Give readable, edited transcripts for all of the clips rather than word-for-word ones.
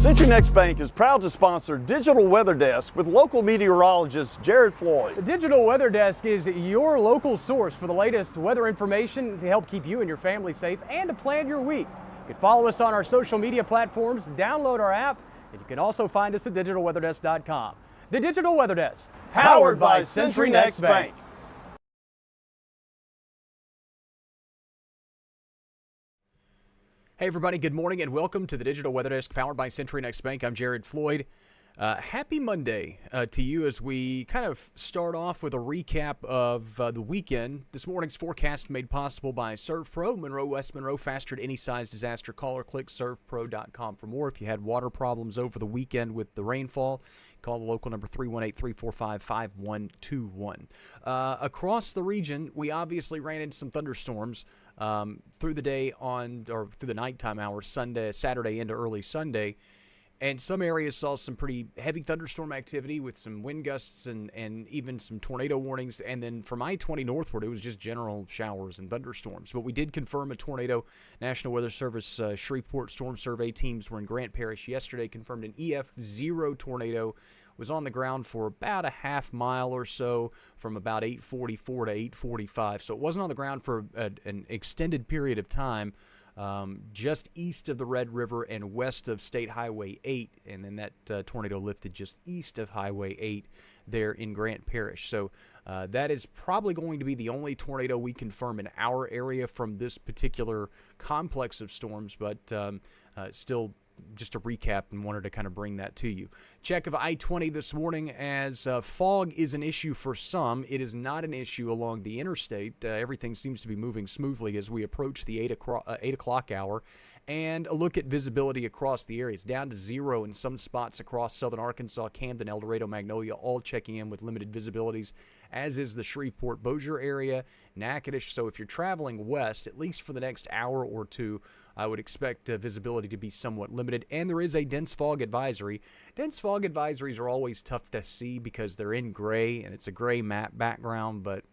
Century Next Bank is proud to sponsor Digital Weather Desk with local meteorologist Jared Floyd. The Digital Weather Desk is your local source for the latest weather information to help keep you and your family safe and to plan your week. You can follow us on our social media platforms, download our app, and you can also find us at digitalweatherdesk.com. The Digital Weather Desk, Powered by Century Next Bank. Hey everybody, good morning and welcome to the Digital Weather Desk powered by Century Next Bank. I'm Jared Floyd. Happy Monday to you as we kind of start off with a recap of the weekend. This morning's forecast made possible by ServPro, Monroe, West Monroe. Faster to any size disaster. Call or click servpro.com for more. If you had water problems over the weekend with the rainfall, call the local number 318-345-5121. Across the region, we obviously ran into some thunderstorms through the day through the nighttime hours, Saturday into early Sunday. And some areas saw some pretty heavy thunderstorm activity with some wind gusts and even some tornado warnings. And then from I-20 northward, it was just general showers and thunderstorms. But we did confirm a tornado. National Weather Service Shreveport Storm Survey teams were in Grant Parish yesterday, confirmed an EF0 tornado. Was on the ground for about a half mile or so from about 8:44 to 8:45. So it wasn't on the ground for an extended period of time. Just east of the Red River and west of State Highway 8, and then that tornado lifted just east of Highway 8 there in Grant Parish. So that is probably going to be the only tornado we confirm in our area from this particular complex of storms, but still just a recap and wanted to kind of bring that to you. Check of I-20 this morning as fog is an issue for some. It is not an issue along the interstate. Everything seems to be moving smoothly as we approach the 8 o'clock hour. And a look at visibility across the area. It's down to 0 in some spots across southern Arkansas, Camden, El Dorado, Magnolia, all checking in with limited visibilities, as is the Shreveport-Bossier area, Natchitoches. So if you're traveling west, at least for the next hour or two, I would expect visibility to be somewhat limited. And there is a dense fog advisory. Dense fog advisories are always tough to see because they're in gray, and it's a gray map background, but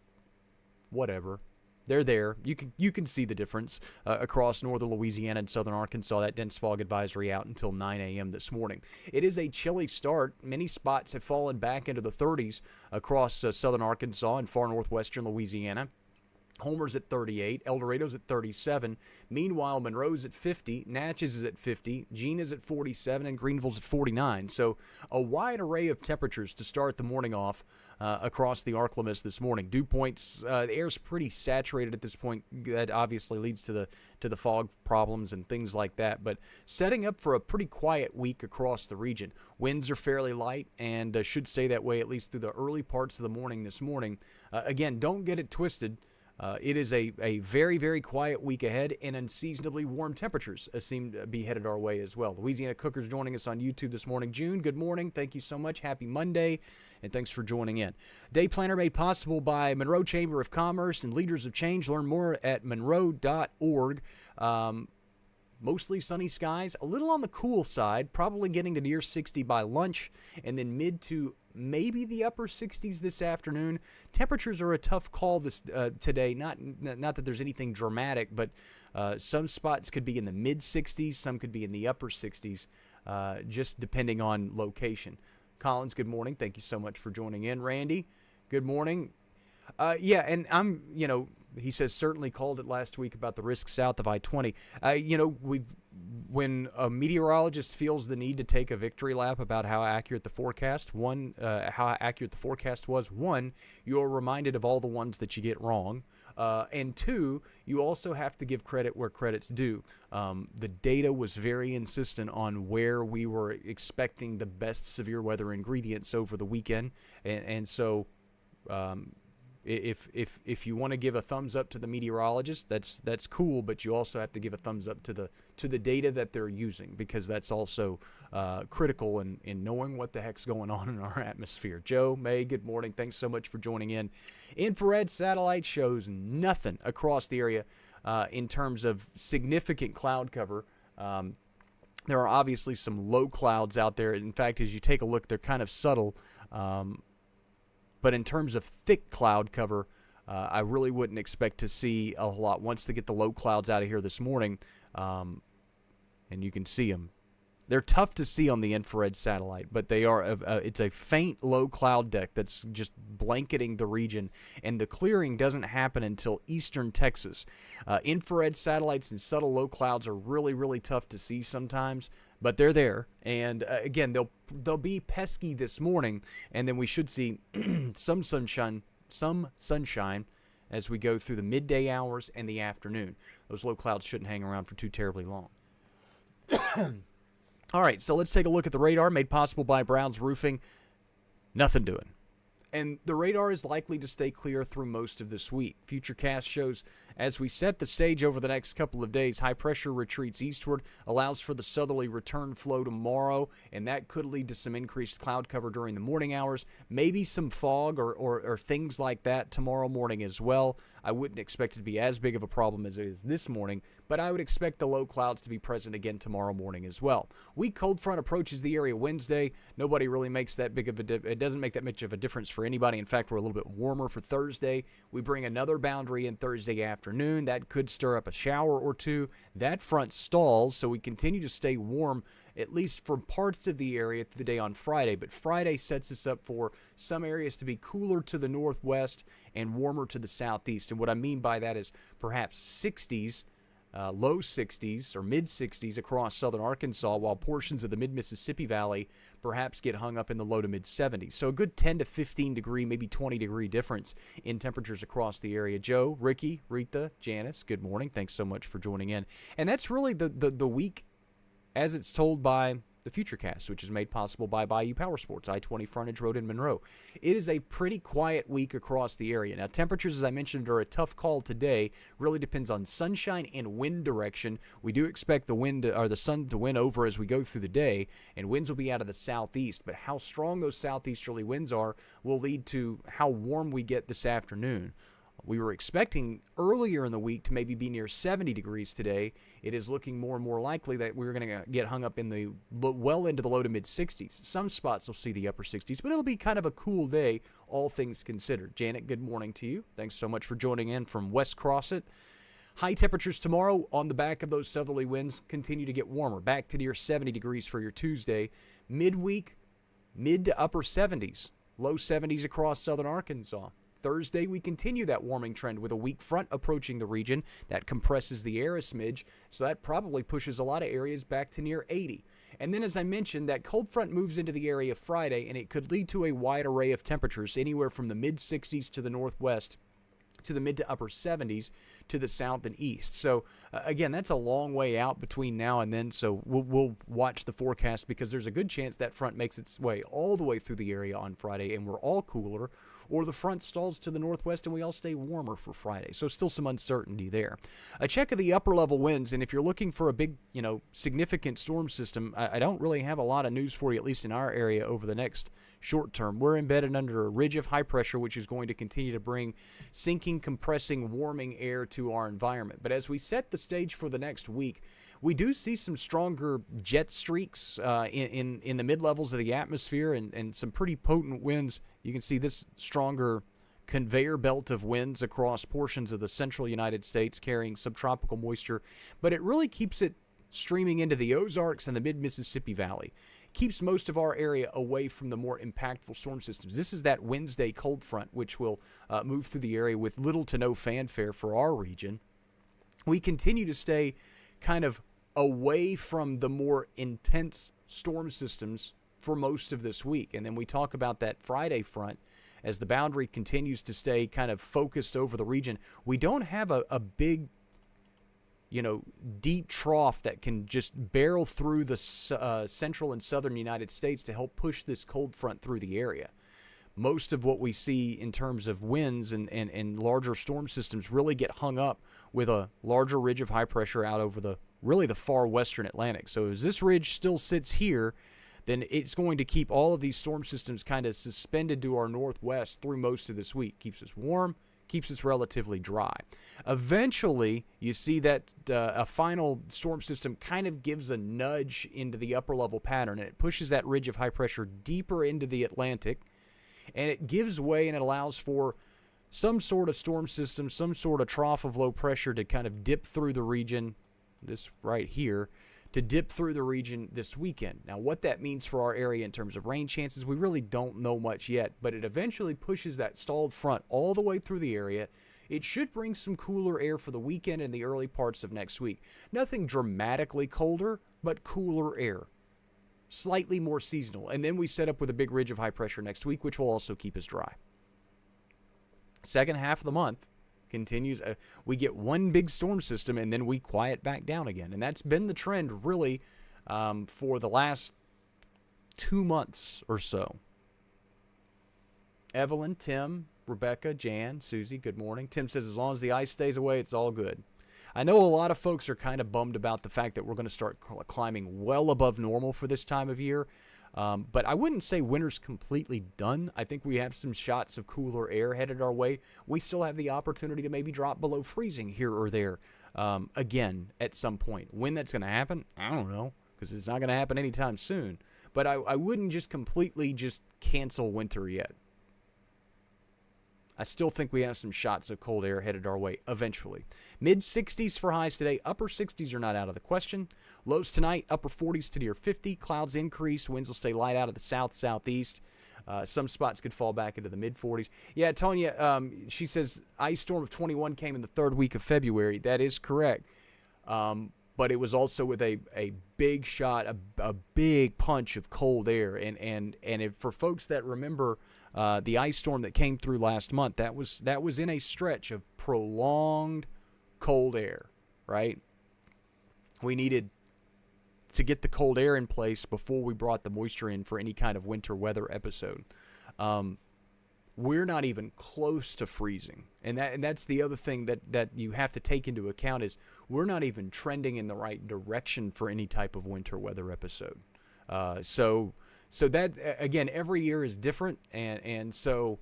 whatever. They're there. You can see the difference across northern Louisiana and southern Arkansas. That dense fog advisory out until 9 a.m. this morning. It is a chilly start. Many spots have fallen back into the 30s across southern Arkansas and far northwestern Louisiana. Homer's at 38, El Dorado's at 37. Meanwhile, Monroe's at 50, Natchez is at 50, Jean is at 47, and Greenville's at 49. So a wide array of temperatures to start the morning off across the ArkLaMiss this morning. Dew points, the air's pretty saturated at this point. That obviously leads to the fog problems and things like that. But setting up for a pretty quiet week across the region. Winds are fairly light and should stay that way at least through the early parts of the morning this morning. Again, don't get it twisted. It is a very, very quiet week ahead, and unseasonably warm temperatures seem to be headed our way as well. Louisiana Cookers joining us on YouTube this morning. June, good morning. Thank you so much. Happy Monday, and thanks for joining in. Day Planner made possible by Monroe Chamber of Commerce and Leaders of Change. Learn more at monroe.org. Mostly sunny skies, a little on the cool side, probably getting to near 60 by lunch, and then mid to maybe the upper 60s this afternoon. Temperatures are a tough call today. Not that there's anything dramatic, but some spots could be in the mid 60s, some could be in the upper 60s, just depending on location. Collins, good morning. Thank you so much for joining in. Randy, good morning. Yeah, and he says certainly called it last week about the risks south of I-20. When a meteorologist feels the need to take a victory lap about how accurate the forecast was, one, you're reminded of all the ones that you get wrong, and two, you also have to give credit where credit's due. The data was very insistent on where we were expecting the best severe weather ingredients over the weekend, and so. If you want to give a thumbs up to the meteorologist, that's cool, but you also have to give a thumbs up to the data that they're using, because that's also critical in knowing what the heck's going on in our atmosphere. Joe, May, good morning. Thanks so much for joining in. Infrared satellite shows nothing across the area in terms of significant cloud cover. There are obviously some low clouds out there. In fact, as you take a look, they're kind of subtle. But in terms of thick cloud cover, I really wouldn't expect to see a lot once they get the low clouds out of here this morning. And you can see them. They're tough to see on the infrared satellite, but they are. It's a faint low cloud deck that's just blanketing the region, and the clearing doesn't happen until eastern Texas. Infrared satellites and subtle low clouds are really, really tough to see sometimes, but they're there. And again, they'll be pesky this morning, and then we should see some sunshine as we go through the midday hours and the afternoon. Those low clouds shouldn't hang around for too terribly long. All right, so let's take a look at the radar made possible by Brown's Roofing. Nothing doing. And the radar is likely to stay clear through most of this week. Futurecast shows as we set the stage over the next couple of days, high pressure retreats eastward, allows for the southerly return flow tomorrow, and that could lead to some increased cloud cover during the morning hours, maybe some fog or things like that tomorrow morning as well. I wouldn't expect it to be as big of a problem as it is this morning, but I would expect the low clouds to be present again tomorrow morning as well. Weak cold front approaches the area Wednesday. Nobody really makes that big of it doesn't make that much of a difference for anybody. In fact, we're a little bit warmer for Thursday. We bring another boundary in Thursday afternoon. That could stir up a shower or two. That front stalls, so we continue to stay warm, at least for parts of the area through the day on Friday. But Friday sets us up for some areas to be cooler to the northwest and warmer to the southeast. And what I mean by that is perhaps 60s, low 60s or mid 60s across southern Arkansas, while portions of the mid-Mississippi Valley perhaps get hung up in the low to mid 70s. So a good 10 to 15 degree, maybe 20 degree difference in temperatures across the area. Joe, Ricky, Rita, Janice, good morning. Thanks so much for joining in. And that's really the week as it's told by the Futurecast, which is made possible by Bayou Power Sports, I-20 Frontage Road in Monroe. It is a pretty quiet week across the area. Now, temperatures, as I mentioned, are a tough call today. Really depends on sunshine and wind direction. We do expect the sun to win over as we go through the day, and winds will be out of the southeast. But how strong those southeasterly winds are will lead to how warm we get this afternoon. We were expecting earlier in the week to maybe be near 70 degrees today. It is looking more and more likely that we're going to get hung up in the well into the low to mid 60s. Some spots will see the upper 60s, but it'll be kind of a cool day, all things considered. Janet, good morning to you. Thanks so much for joining in from West Crossett. High temperatures tomorrow on the back of those southerly winds continue to get warmer, back to near 70 degrees for your Tuesday. Midweek, mid to upper 70s, low 70s across southern Arkansas. Thursday, we continue that warming trend with a weak front approaching the region. That compresses the air a smidge, so that probably pushes a lot of areas back to near 80. And then, as I mentioned, that cold front moves into the area Friday, and it could lead to a wide array of temperatures, anywhere from the mid-60s to the northwest to the mid to upper 70s to the south and east. So, again, that's a long way out between now and then, so we'll watch the forecast because there's a good chance that front makes its way all the way through the area on Friday, and we're all cooler, or the front stalls to the northwest and we all stay warmer for Friday. So still some uncertainty there. A check of the upper level winds, and if you're looking for a big, significant storm system, I don't really have a lot of news for you, at least in our area over the next short term. We're embedded under a ridge of high pressure, which is going to continue to bring sinking, compressing, warming air to our environment. But as we set the stage for the next week, we do see some stronger jet streaks in the mid-levels of the atmosphere and some pretty potent winds. You can see this stronger conveyor belt of winds across portions of the central United States carrying subtropical moisture, but it really keeps it streaming into the Ozarks and the mid-Mississippi Valley. Keeps most of our area away from the more impactful storm systems. This is that Wednesday cold front, which will move through the area with little to no fanfare for our region. We continue to stay kind of away from the more intense storm systems for most of this week. And then we talk about that Friday front as the boundary continues to stay kind of focused over the region. We don't have a big, deep trough that can just barrel through the central and southern United States to help push this cold front through the area. Most of what we see in terms of winds and larger storm systems really get hung up with a larger ridge of high pressure out over the far western Atlantic. So as this ridge still sits here, then it's going to keep all of these storm systems kind of suspended to our northwest through most of this week. Keeps us warm, keeps us relatively dry. Eventually, you see that a final storm system kind of gives a nudge into the upper level pattern, and it pushes that ridge of high pressure deeper into the Atlantic, and it gives way and it allows for some sort of storm system, some sort of trough of low pressure to kind of dip through the region, this right here, to dip through the region this weekend. Now, what that means for our area in terms of rain chances, we really don't know much yet, but it eventually pushes that stalled front all the way through the area. It should bring some cooler air for the weekend and the early parts of next week. Nothing dramatically colder, but cooler air. Slightly more seasonal. And then we set up with a big ridge of high pressure next week, which will also keep us dry. Second half of the month continues. We get one big storm system, and then we quiet back down again. And that's been the trend, really, for the last 2 months or so. Evelyn, Tim, Rebecca, Jan, Susie, good morning. Tim says as long as the ice stays away, it's all good. I know a lot of folks are kind of bummed about the fact that we're going to start climbing well above normal for this time of year. But I wouldn't say winter's completely done. I think we have some shots of cooler air headed our way. We still have the opportunity to maybe drop below freezing here or there again at some point. When that's going to happen, I don't know, because it's not going to happen anytime soon. But I wouldn't just completely just cancel winter yet. I still think we have some shots of cold air headed our way eventually. Mid-60s for highs today. Upper 60s are not out of the question. Lows tonight, upper 40s to near 50. Clouds increase. Winds will stay light out of the south-southeast. Some spots could fall back into the mid-40s. Yeah, Tonya, she says ice storm of 21 came in the third week of February. That is correct. But it was also with a big shot, a big punch of cold air. And for folks that remember the ice storm that came through last month, that was in a stretch of prolonged cold air, right? We needed to get the cold air in place before we brought the moisture in for any kind of winter weather episode. We're not even close to freezing. And that's the other thing that you have to take into account is we're not even trending in the right direction for any type of winter weather episode. So that, again, every year is different. And so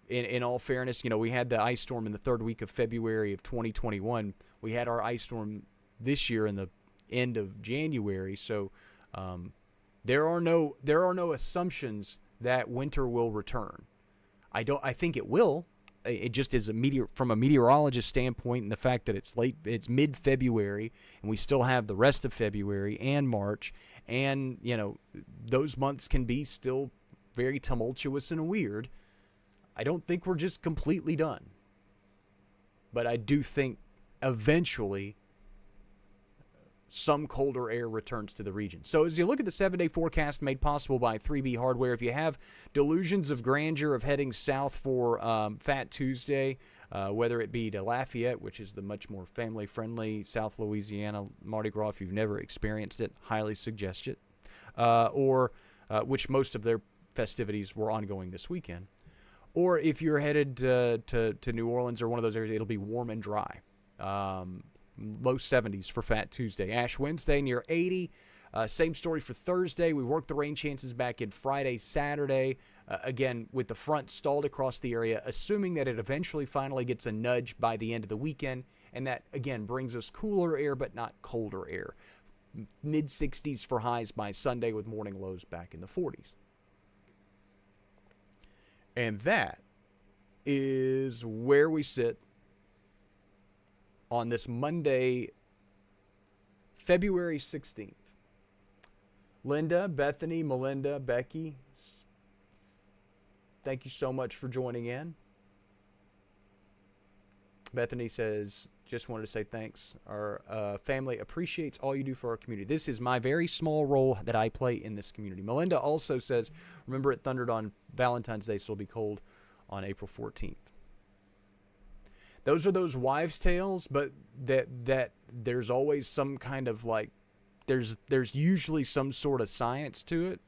in all fairness, we had the ice storm in the third week of February of 2021. We had our ice storm this year in the end of January. So there are no assumptions that winter will return. I think it will. It just is from a meteorologist standpoint, and the fact that it's mid-February, and we still have the rest of February and March, and those months can be still very tumultuous and weird. I don't think we're just completely done, but I do think eventually some colder air returns to the region. So as you look at the 7-day forecast made possible by 3B Hardware, if you have delusions of grandeur of heading south for Fat Tuesday, whether it be to Lafayette, which is the much more family-friendly South Louisiana Mardi Gras, if you've never experienced it, highly suggest it, or which most of their festivities were ongoing this weekend. Or if you're headed to New Orleans or one of those areas, it'll be warm and dry. Low 70s for Fat Tuesday. Ash Wednesday near 80. Same story for Thursday. We worked the rain chances back in Friday, Saturday. Again, with the front stalled across the area, assuming that it eventually finally gets a nudge by the end of the weekend. And that, again, brings us cooler air, but not colder air. Mid-60s for highs by Sunday with morning lows back in the 40s. And that is where we sit on this Monday, February 16th. Linda, Bethany, Melinda, Becky, thank you so much for joining in. Bethany says, just wanted to say thanks. Our family appreciates all you do for our community. This is my very small role that I play in this community. Melinda also says, remember it thundered on Valentine's Day, so it'll be cold on April 14th. Those are those wives' tales, but that there's always some kind of there's usually some sort of science to it.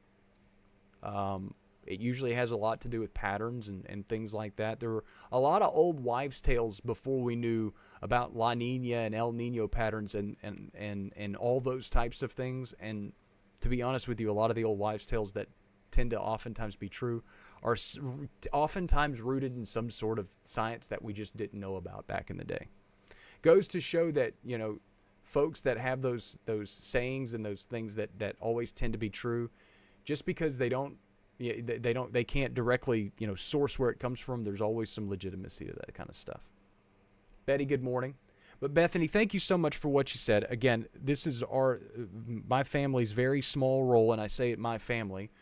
It usually has a lot to do with patterns and things like that. There were a lot of old wives' tales before we knew about La Nina and El Nino patterns and all those types of things. And to be honest with you, a lot of the old wives' tales that tend to oftentimes be true are oftentimes rooted in some sort of science that we just didn't know about back in the day. Goes to show that, folks that have those sayings and those things that always tend to be true, just because they can't directly, source where it comes from, there's always some legitimacy to that kind of stuff. Betty, good morning. But Bethany, thank you so much for what you said. Again, this is my family's very small role, and I say it my family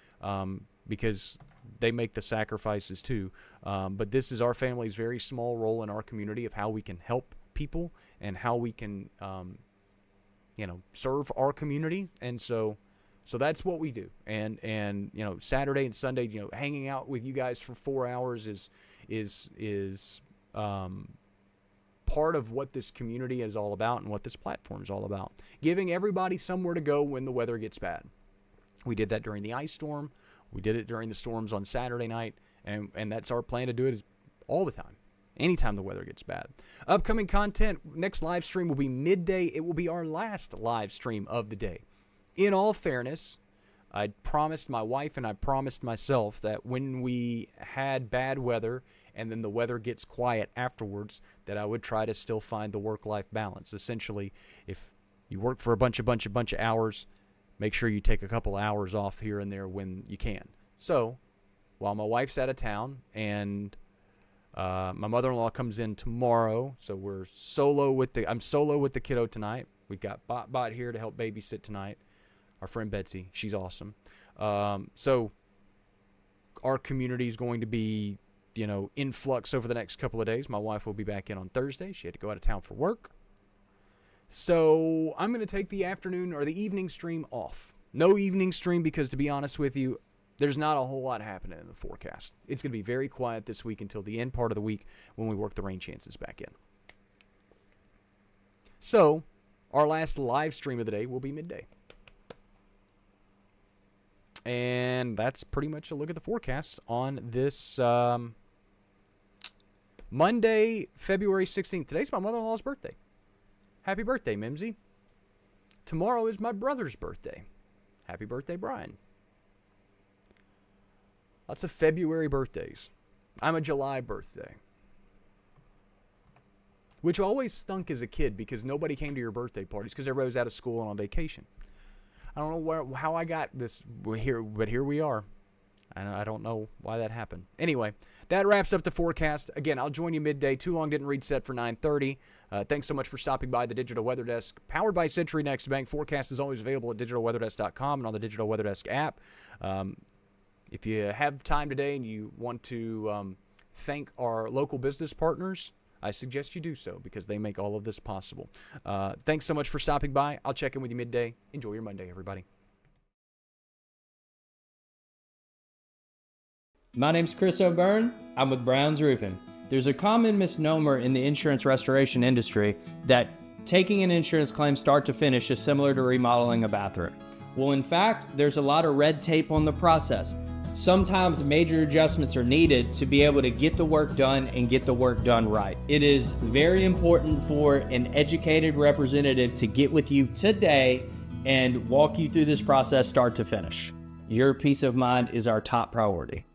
because they make the sacrifices too. But this is our family's very small role in our community of how we can help people and how we can, serve our community. And so that's what we do. And Saturday and Sunday, hanging out with you guys for 4 hours is part of what this community is all about and what this platform is all about. Giving everybody somewhere to go when the weather gets bad. We did that during the ice storm. We did it during the storms on Saturday night. And that's our plan to do it all the time. Anytime the weather gets bad. Upcoming content, next live stream will be midday. It will be our last live stream of the day. In all fairness, I promised my wife and I promised myself that when we had bad weather and then the weather gets quiet afterwards, that I would try to still find the work-life balance. Essentially, if you work for a bunch of hours, make sure you take a couple hours off here and there when you can. So, while my wife's out of town and my mother-in-law comes in tomorrow, so I'm solo with the kiddo tonight. We've got Bot here to help babysit tonight. Our friend Betsy, she's awesome. So our community is going to be, in flux over the next couple of days. My wife will be back in on Thursday. She had to go out of town for work. So I'm going to take the afternoon or the evening stream off. No evening stream because, to be honest with you, there's not a whole lot happening in the forecast. It's going to be very quiet this week until the end part of the week when we work the rain chances back in. So our last live stream of the day will be midday. And that's pretty much a look at the forecast on this Monday, February 16th. Today's my mother-in-law's birthday. Happy birthday, Mimsy. Tomorrow is my brother's birthday. Happy birthday, Brian. Lots of February birthdays. I'm a July birthday. Which always stunk as a kid because nobody came to your birthday parties because everybody was out of school and on vacation. I don't know how I got this here, but here we are. I don't know why that happened. Anyway, that wraps up the forecast. Again, I'll join you midday. Too long didn't read set for 9:30. Thanks so much for stopping by the Digital Weather Desk, powered by Century Next Bank. Forecast is always available at digitalweatherdesk.com and on the Digital Weather Desk app. If you have time today and you want to thank our local business partners, I suggest you do so because they make all of this possible. Thanks so much for stopping by. I'll check in with you midday. Enjoy your Monday, everybody. My name's Chris O'Byrne. I'm with Brown's Roofing. There's a common misnomer in the insurance restoration industry that taking an insurance claim start to finish is similar to remodeling a bathroom. Well, in fact, there's a lot of red tape on the process. Sometimes major adjustments are needed to be able to get the work done and get the work done right. It is very important for an educated representative to get with you today and walk you through this process start to finish. Your peace of mind is our top priority.